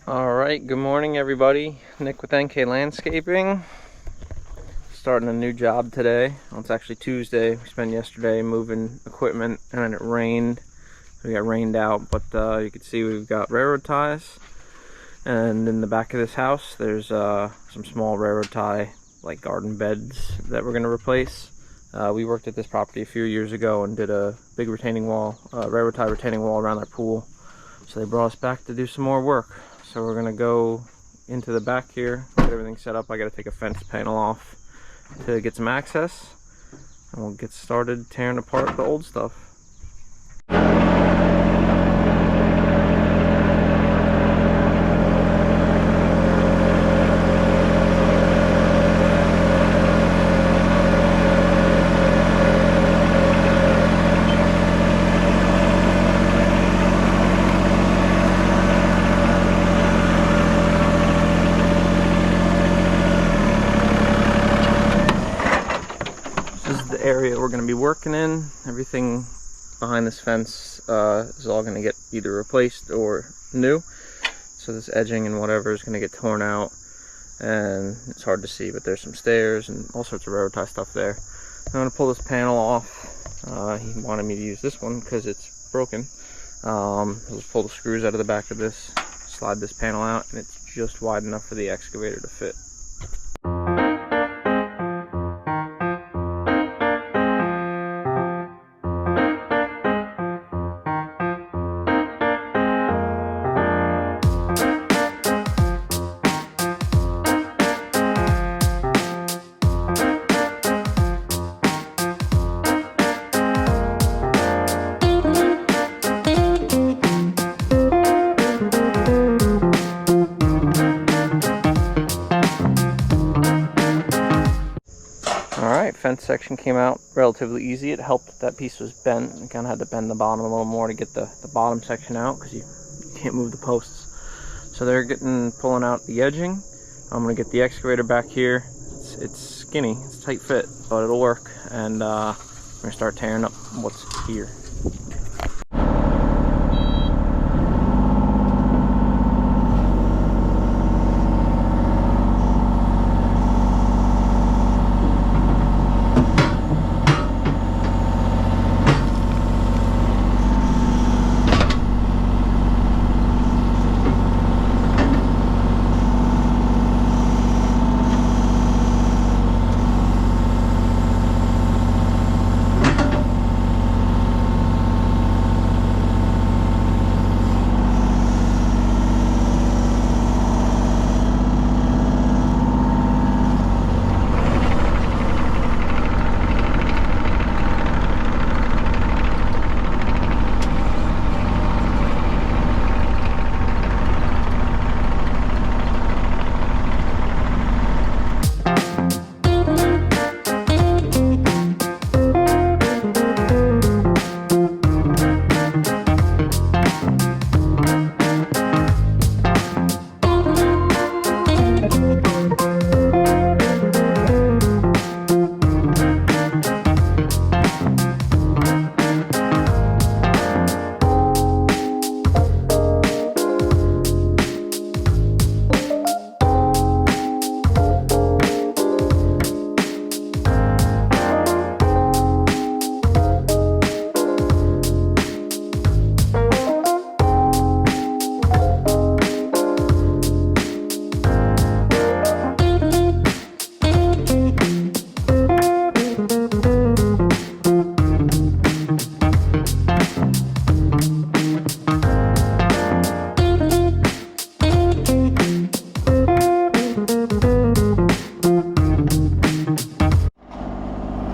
Alright, good morning everybody. Nick with NK Landscaping. Starting a new job today. Well, it's actually Tuesday. We spent yesterday moving equipment and then it rained. We got rained out, but you can see we've got railroad ties. And in the back of this house, there's some small railroad tie, like garden beds that we're going to replace. We worked at this property a few years ago and did a big retaining wall, railroad tie retaining wall around our pool. So they brought us back to do some more work. So we're gonna go into the back here, get everything set up. I gotta take a fence panel off to get some access, and we'll get started tearing apart the old stuff. Area we're going to be working in. Everything behind this fence is all going to get either replaced or new, so this edging and whatever is going to get torn out, and it's hard to see, but there's some stairs and all sorts of railroad tie stuff there. I'm going to pull this panel off. He wanted me to use this one because it's broken. Just pull the screws out of the back of this, slide this panel out, and it's just wide enough for the excavator to fit. Alright, fence section came out relatively easy. It helped that that piece was bent. I kind of had to bend the bottom a little more to get the bottom section out because you can't move the posts. So they're pulling out the edging. I'm going to get the excavator back here. It's skinny, it's tight fit, but it'll work. And we're going to start tearing up what's here.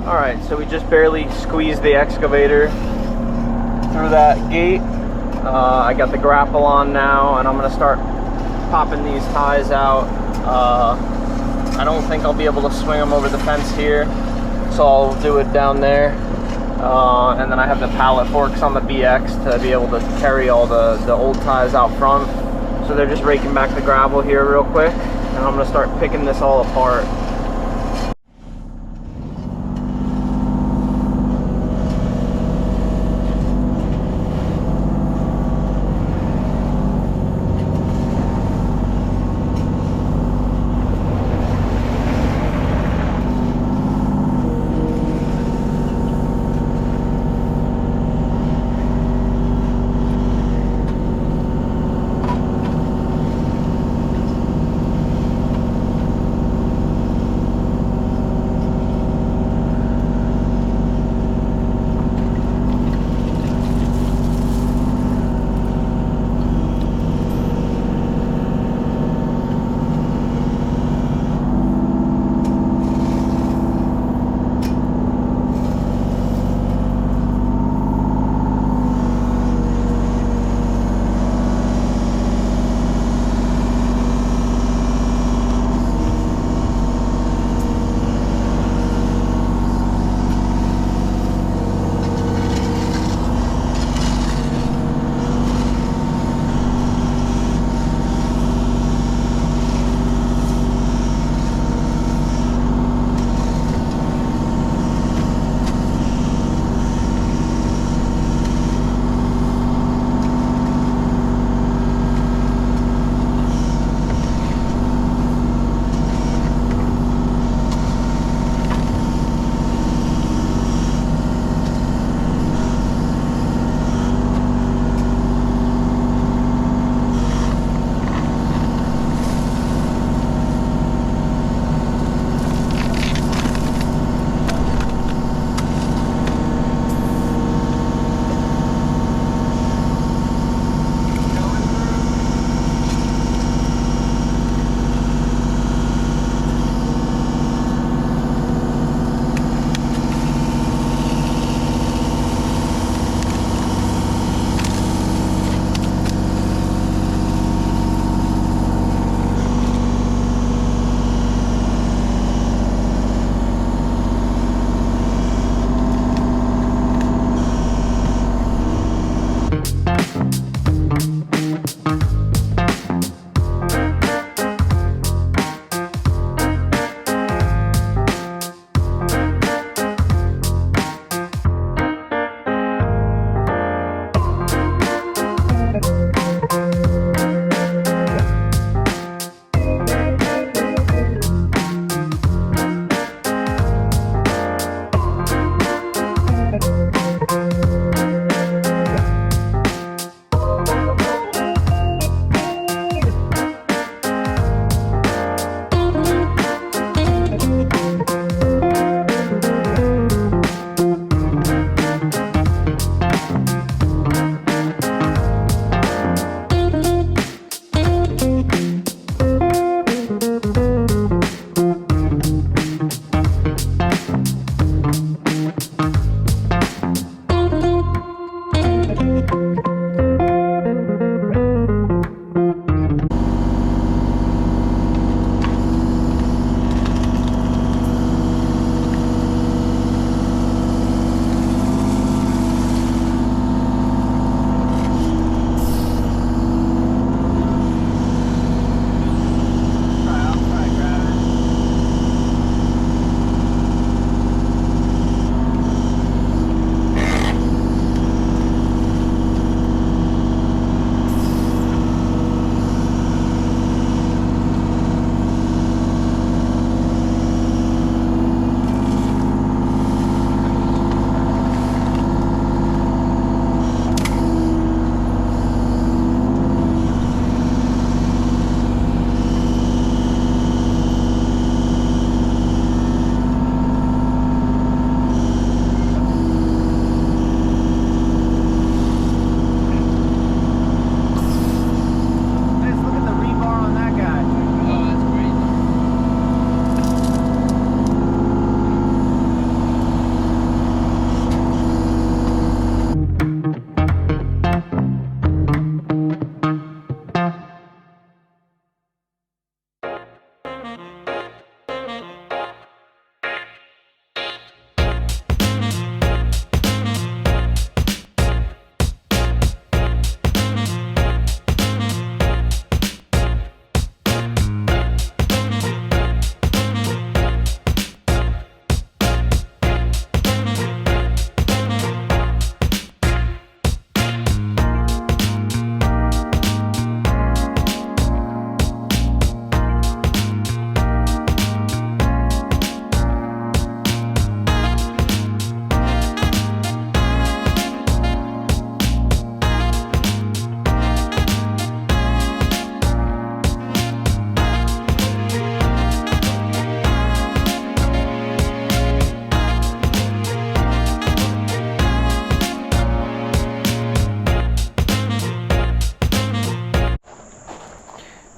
Alright, so we just barely squeezed the excavator through that gate. I got the grapple on now, and I'm going to start popping these ties out. I don't think I'll be able to swing them over the fence here, so I'll do it down there. And then I have the pallet forks on the BX to be able to carry all the old ties out front. So they're just raking back the gravel here real quick, and I'm going to start picking this all apart.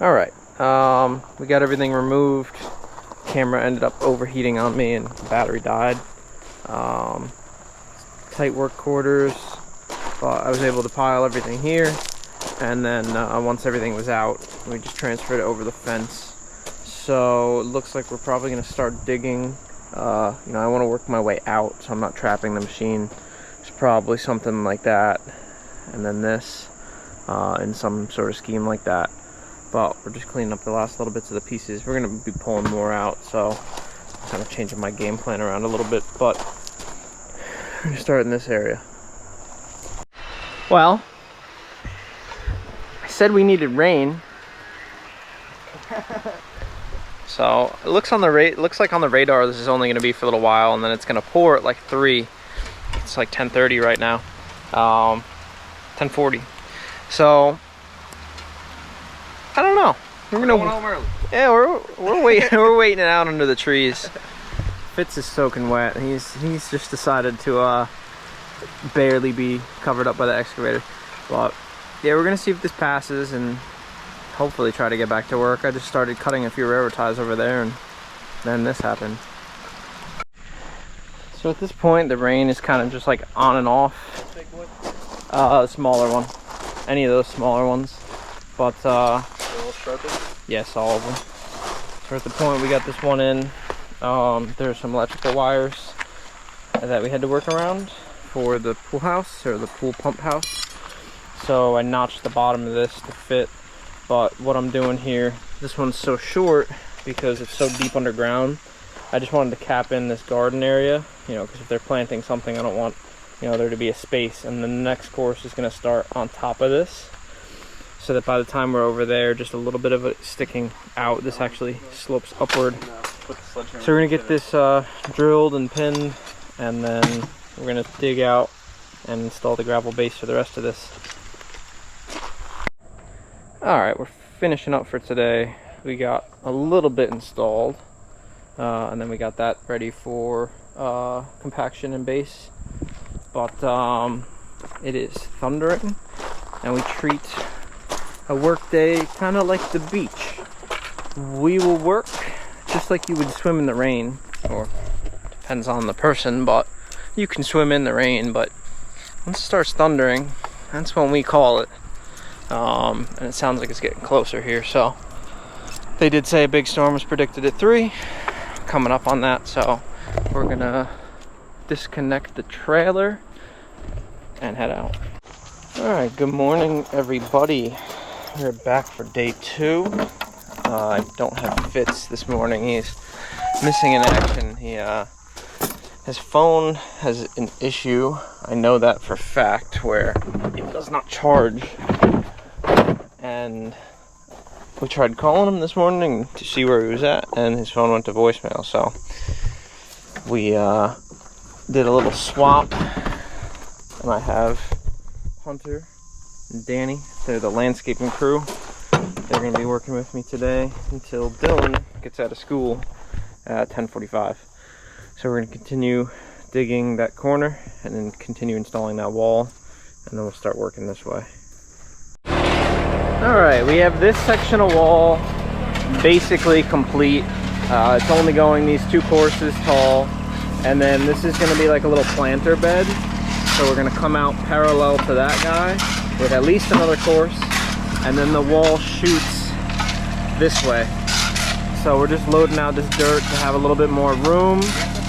All right, we got everything removed. Camera ended up overheating on me and the battery died. Tight work quarters, but I was able to pile everything here, and then once everything was out, we just transferred it over the fence. So it looks like we're probably going to start digging. You know, I want to work my way out, so I'm not trapping the machine. It's probably something like that, and then this in some sort of scheme like that. But we're just cleaning up the last little bits of the pieces. We're going to be pulling more out, so I'm kind of changing my game plan around a little bit, but we're going to start in this area. Well, I said we needed rain. So it looks like on the radar this is only going to be for a little while, and then it's going to pour at like 3. It's like 10:30 right now, 10:40. So I don't know. We're going home early. Yeah, we're waiting. We're waiting it out under the trees. Fitz is soaking wet. He's just decided to barely be covered up by the excavator. But yeah, we're gonna see if this passes and hopefully try to get back to work. I just started cutting a few railroad ties over there, and then this happened. So at this point, the rain is kind of just like on and off. A smaller one. Any of those smaller ones. But yes, all of them. So at the point we got this one in, there's some electrical wires that we had to work around for the pool house, or the pool pump house. So I notched the bottom of this to fit, but what I'm doing here, this one's so short because it's so deep underground. I just wanted to cap in this garden area, you know, because if they're planting something, I don't want, you know, there to be a space. And then the next course is going to start on top of this, so that by the time we're over there, just a little bit of it sticking out. This actually slopes upward. So we're going to get this drilled and pinned, and then we're going to dig out and install the gravel base for the rest of this. Alright, we're finishing up for today. We got a little bit installed, and then we got that ready for compaction and base. But it is thundering, and we treat a work day kind of like the beach. We will work just like you would swim in the rain, or depends on the person, but you can swim in the rain. But once it starts thundering, that's when we call it. And it sounds like it's getting closer here. So they did say a big storm was predicted at 3, coming up on that. So we're gonna disconnect the trailer and head out. All right, good morning, everybody. We're back for day 2. I don't have Fitz this morning. He's missing in action. His phone has an issue. I know that for a fact, where it does not charge. And we tried calling him this morning to see where he was at, and his phone went to voicemail. So we did a little swap, and I have Hunter and Danny. They're the landscaping crew. They're going to be working with me today until Dylan gets out of school at 10:45. So we're going to continue digging that corner and then continue installing that wall, and then we'll start working this way. Alright, we have this section of wall basically complete. It's only going these 2 courses tall, and then this is going to be like a little planter bed. So we're going to come out parallel to that guy with at least another course, and then the wall shoots this way. So we're just loading out this dirt to have a little bit more room.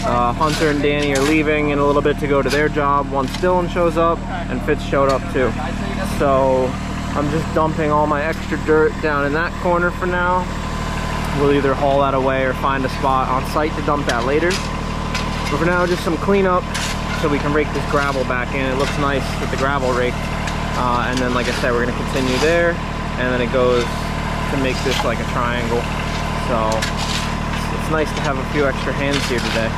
Hunter and Danny are leaving in a little bit to go to their job once Dylan shows up, and Fitz showed up too. So I'm just dumping all my extra dirt down in that corner for now. We'll either haul that away or find a spot on site to dump that later. But for now, just some cleanup so we can rake this gravel back in. It looks nice with the gravel rake. And then, like I said, we're going to continue there, and then it goes to make this like a triangle. So it's nice to have a few extra hands here today.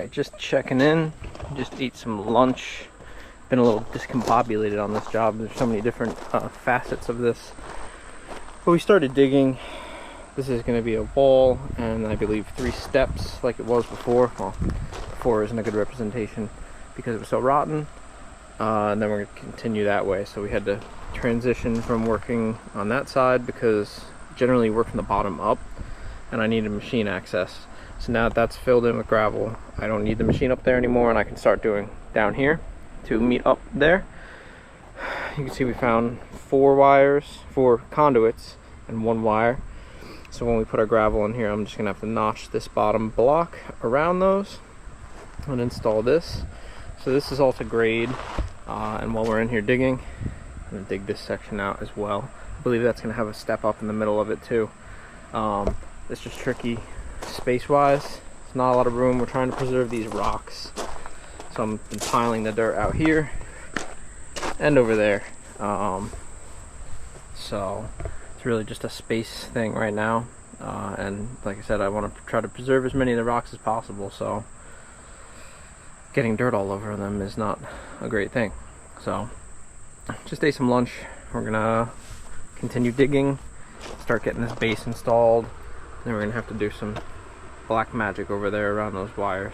Alright, just checking in. Just ate some lunch. Been a little discombobulated on this job. There's so many different facets of this. But we started digging. This is going to be a wall and I believe 3 steps like it was before. Well, before isn't a good representation because it was so rotten. And then we're going to continue that way. So we had to transition from working on that side because generally you work from the bottom up and I needed machine access. So now that that's filled in with gravel, I don't need the machine up there anymore and I can start doing down here to meet up there. You can see we found 4 conduits and 1 wire. So when we put our gravel in here, I'm just gonna have to notch this bottom block around those and install this. So this is all to grade, and while we're in here digging, I'm gonna dig this section out as well. I believe that's gonna have a step up in the middle of it too. It's just tricky space-wise. There's not a lot of room. We're trying to preserve these rocks. So I've been piling the dirt out here and over there. So it's really just a space thing right now. And like I said, I want to try to preserve as many of the rocks as possible. So getting dirt all over them is not a great thing. So just ate some lunch. We're gonna continue digging, start getting this base installed. Then we're gonna have to do some black magic over there around those wires.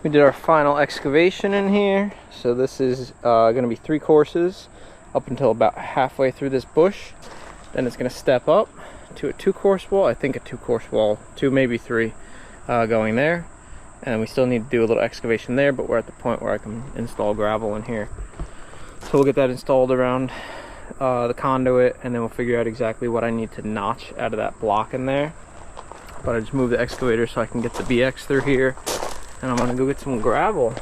We did our final excavation in here. So this is gonna be 3 courses up until about halfway through this bush. Then it's gonna step up to a 2-course wall. I think a 2-course wall, 2 maybe 3 going there. And we still need to do a little excavation there, but we're at the point where I can install gravel in here. So we'll get that installed around the conduit, and then we'll figure out exactly what I need to notch out of that block in there. But I just moved the excavator so I can get the BX through here, and I'm gonna go get some gravel.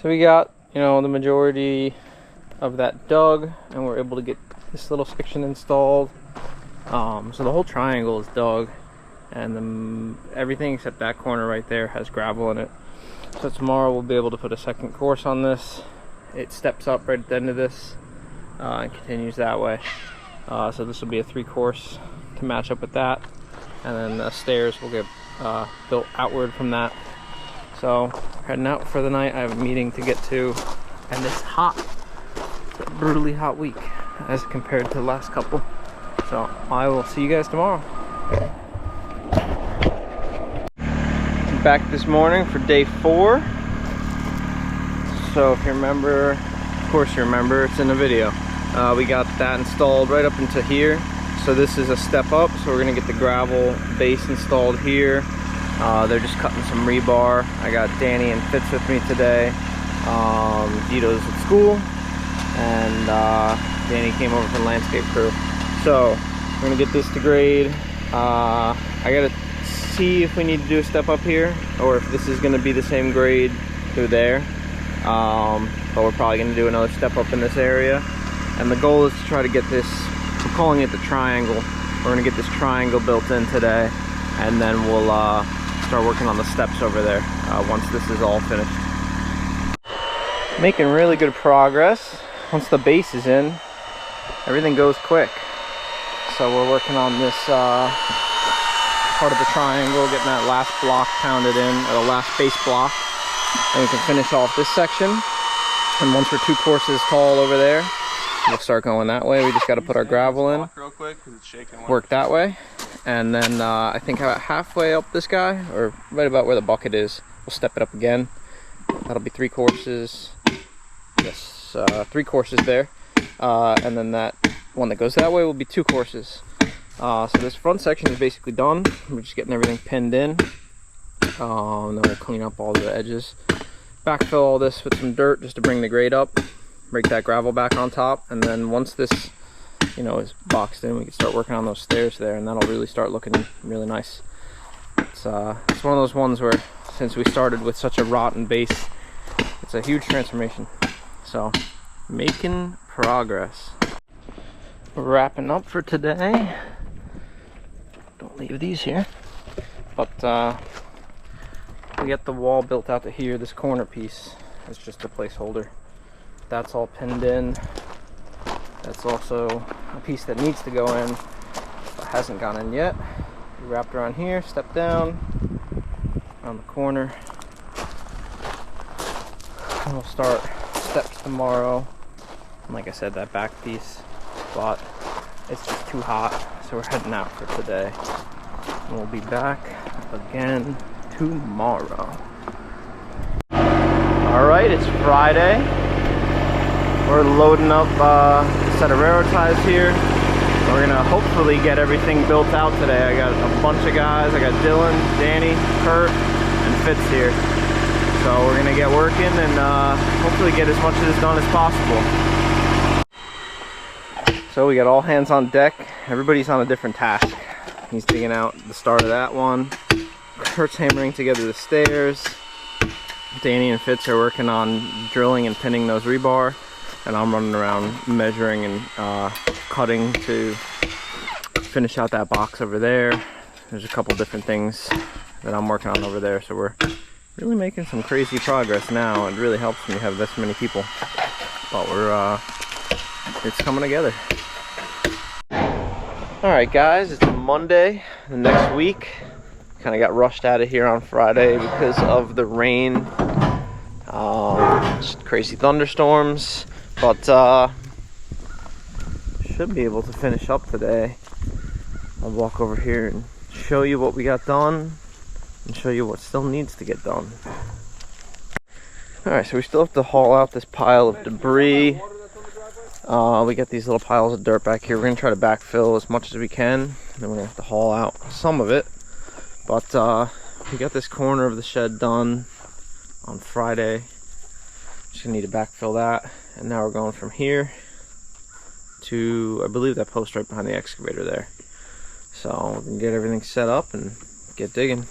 So we got, you know, the majority of that dug, and we're able to get this little section installed. So the whole triangle is dug, and everything except that corner right there has gravel in it. So tomorrow we'll be able to put a second course on this. It steps up right at the end of this and continues that way. So this will be a 3-course to match up with that, and then the stairs will get built outward from that. So heading out for the night. I have a meeting to get to, and it's hot. It's a brutally hot week as compared to the last couple. So I will see you guys tomorrow. Back this morning for day 4. So if you remember, of course you remember, it's in the video. We got that installed right up into here. So this is a step up, so we're gonna get the gravel base installed here. They're just cutting some rebar. I got Danny and Fitz with me today. Vito's at school, and Danny came over from landscape crew. So we're gonna get this to grade. I gotta see if we need to do a step up here, or if this is gonna be the same grade through there. But we're probably gonna do another step up in this area. And the goal is to try to get this, we're calling it the triangle. We're gonna get this triangle built in today, and then we'll start working on the steps over there once this is all finished. Making really good progress. Once the base is in, everything goes quick. So we're working on this part of the triangle, getting that last block pounded in, or the last base block. Then we can finish off this section. And once we're 2 courses tall over there, we'll start going that way. We just got to put our gravel in, work that way, and then I think about halfway up this guy, or right about where the bucket is, we'll step it up again. That'll be 3 courses. Yes, 3 courses there, and then that one that goes that way will be 2 courses. So this front section is basically done. We're just getting everything pinned in. And then we'll clean up all the edges, backfill all this with some dirt just to bring the grade up, break that gravel back on top, and then once this, you know, is boxed in, we can start working on those stairs there, and that'll really start looking really nice. It's one of those ones where, since we started with such a rotten base, it's a huge transformation. So making progress. Wrapping up for today. Don't leave these here, but we got the wall built out to here. This corner piece is just a placeholder. That's all pinned in. That's also a piece that needs to go in but hasn't gone in yet. We wrapped around here, step down on the corner, and we'll start steps tomorrow. And like I said, that back piece, but it's just too hot, so we're heading out for today. And we'll be back again tomorrow. Alright, it's Friday. We're loading up a set of railroad ties here. We're gonna hopefully get everything built out today. I got a bunch of guys. I got Dylan, Danny, Kurt, and Fitz here. So we're gonna get working and hopefully get as much of this done as possible. So we got all hands on deck. Everybody's on a different task. He's digging out the start of that one. Kurt's hammering together the stairs. Danny and Fitz are working on drilling and pinning those rebar. And I'm running around measuring and cutting to finish out that box over there. There's a couple different things that I'm working on over there. So we're really making some crazy progress now. It really helps when you have this many people. But we're, it's coming together. Alright guys, it's Monday, the next week. Kind of got rushed out of here on Friday because of the rain. Just crazy thunderstorms. But should be able to finish up today. I'll walk over here and show you what we got done and show you what still needs to get done. Alright, so we still have to haul out this pile of debris. We got these little piles of dirt back here. We're going to try to backfill as much as we can, and then we're going to have to haul out some of it. But we got this corner of the shed done on Friday. Just going to need to backfill that. And now we're going from here to, I believe, that post right behind the excavator there. So we can get everything set up and get digging.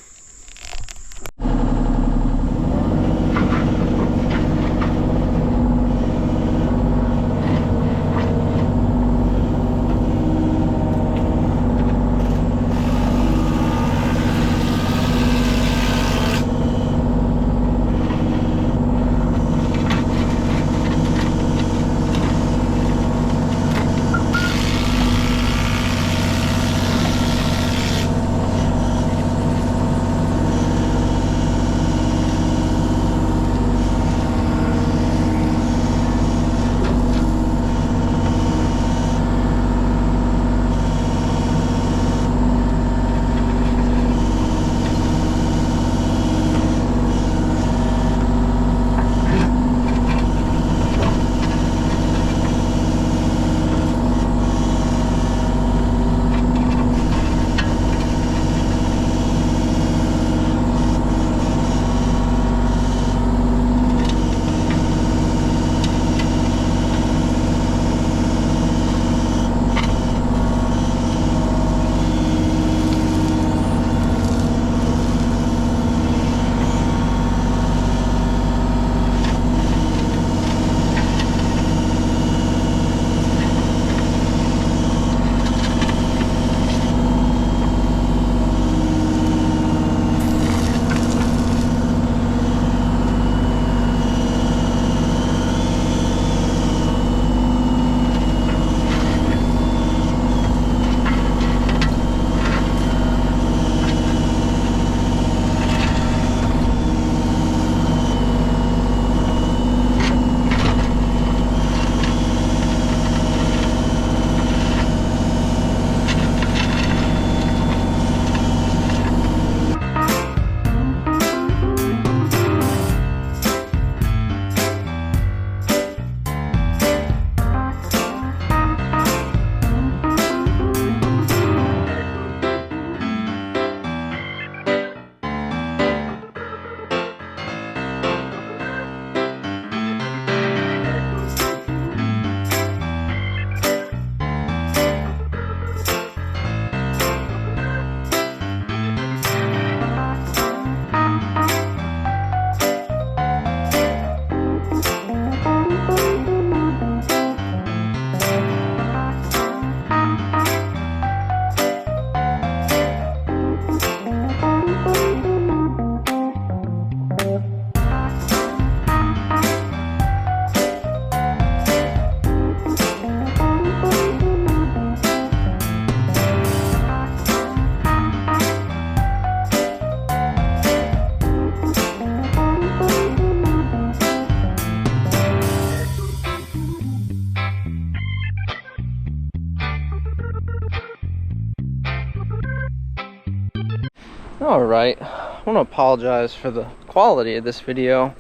Alright, I want to apologize for the quality of this video.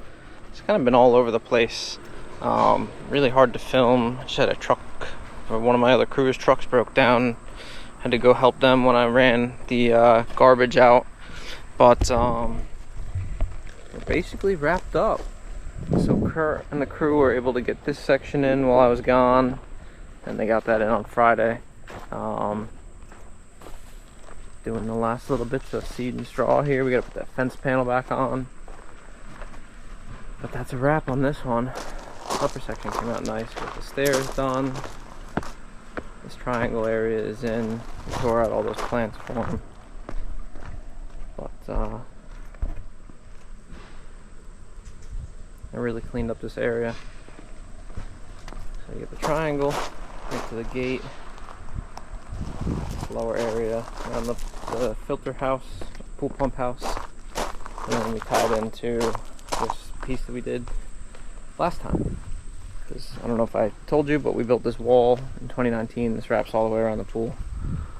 It's kind of been all over the place. Really hard to film. I just had a truck, or one of my other crew's trucks broke down. Had to go help them when I ran the garbage out. But we're basically wrapped up. So Kurt and the crew were able to get this section in while I was gone, and they got that in on Friday. Doing the last little bits of seed and straw here. We gotta put that fence panel back on. But that's a wrap on this one. The upper section came out nice. Got the stairs done. This triangle area is in. We tore out all those plants for them. But I really cleaned up this area. So you get the triangle, get to the gate, lower area around the filter house, pool pump house, and then we tied into this piece that we did last time. Because I don't know if I told you, but we built this wall in 2019. This wraps all the way around the pool.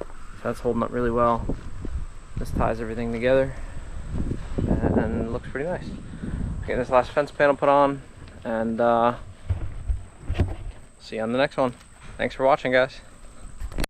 So that's holding up really well. This ties everything together and looks pretty nice. Getting this last fence panel put on, and see you on the next one. Thanks for watching, guys.